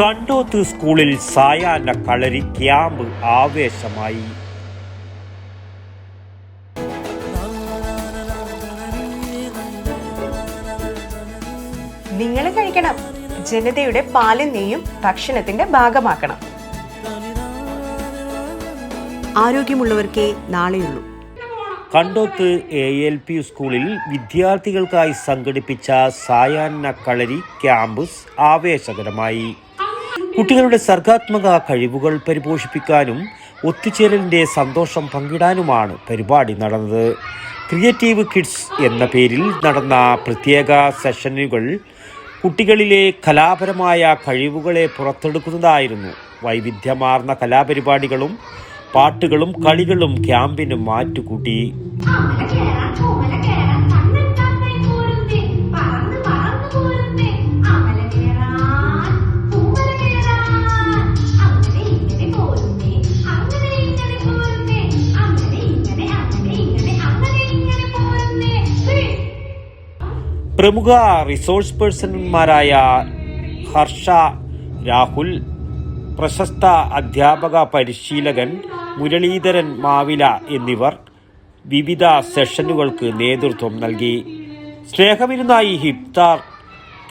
കണ്ടോത്ത് സ്കൂളിൽ സായാഹ്ന കളരി ക്യാമ്പ് ആവേശമായി. നിങ്ങൾ കഴിക്കണം, ജനതയുടെ പാലും നെയ്യും ഭക്ഷണത്തിന്റെ ഭാഗമാക്കണം. ആരോഗ്യമുള്ളവർക്കേ നാളെയുള്ളൂ. കണ്ടോത്ത് ALP സ്കൂളിൽ വിദ്യാർത്ഥികൾക്കായി സംഘടിപ്പിച്ച സായാഹ്ന കളരി ക്യാമ്പ് ആവേശകരമായി. കുട്ടികളുടെ സർഗാത്മക കഴിവുകൾ പരിപോഷിപ്പിക്കാനും ഒത്തുചേരലിൻ്റെ സന്തോഷം പങ്കിടാനുമാണ് പരിപാടി നടന്നത്. ക്രിയേറ്റീവ് കിഡ്സ് എന്ന പേരിൽ നടന്ന പ്രത്യേക സെഷനുകൾ കുട്ടികളിലെ കലാപരമായ കഴിവുകളെ പുറത്തെടുക്കുന്നതായിരുന്നു. വൈവിധ്യമാർന്ന കലാപരിപാടികളും പാട്ടുകളും കളികളും ക്യാമ്പിന് മാറ്റുകൂട്ടി. പ്രമുഖ റിസോഴ്സ് പേഴ്സൺമാരായ ഹർഷ രാഹുൽ, പ്രശസ്ത അധ്യാപക പരിശീലകൻ മുരളീധരൻ മാവില എന്നിവർ വിവിധ സെഷനുകൾക്ക് നേതൃത്വം നൽകി. സ്നേഹവിരുന്നായി ഇഫ്താർ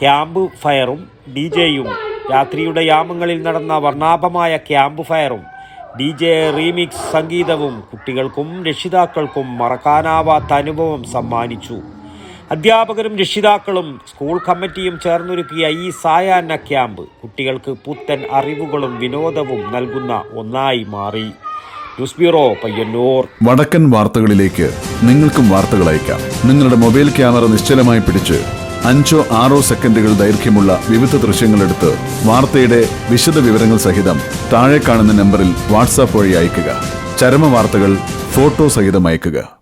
ക്യാമ്പ് ഫയറും DJയും, രാത്രിയുടെ യാമങ്ങളിൽ നടന്ന വർണ്ണാഭമായ ക്യാമ്പ് ഫയറും DJ റീമിക്സ് സംഗീതവും കുട്ടികൾക്കും രക്ഷിതാക്കൾക്കും മറക്കാനാവാത്ത അനുഭവം സമ്മാനിച്ചു. അധ്യാപകരും രക്ഷിതാക്കളും സ്കൂൾ കമ്മിറ്റിയും ചേർന്നൊരുക്കിയ ഈ സായാഹ്ന ക്യാമ്പ് കുട്ടികൾക്ക് പുത്തൻ അറിവുകളും വിനോദവും നൽകുന്ന ഒന്നായി മാറി. News bureau, Payyanur. വടക്കൻ വാർത്തകളിലേക്ക് നിങ്ങൾക്കും വാർത്തകൾ അയക്കാം. നിങ്ങളുടെ മൊബൈൽ ക്യാമറ നിശ്ചലമായി പിടിച്ച് 5-6 സെക്കൻഡുകൾ ദൈർഘ്യമുള്ള വിവിധ ദൃശ്യങ്ങളെടുത്ത് വാർത്തയുടെ വിശദ വിവരങ്ങൾ സഹിതം താഴെ കാണുന്ന നമ്പറിൽ വാട്സാപ്പ് വഴി അയയ്ക്കുക. ചരമ വാർത്തകൾ ഫോട്ടോ സഹിതം അയയ്ക്കുക.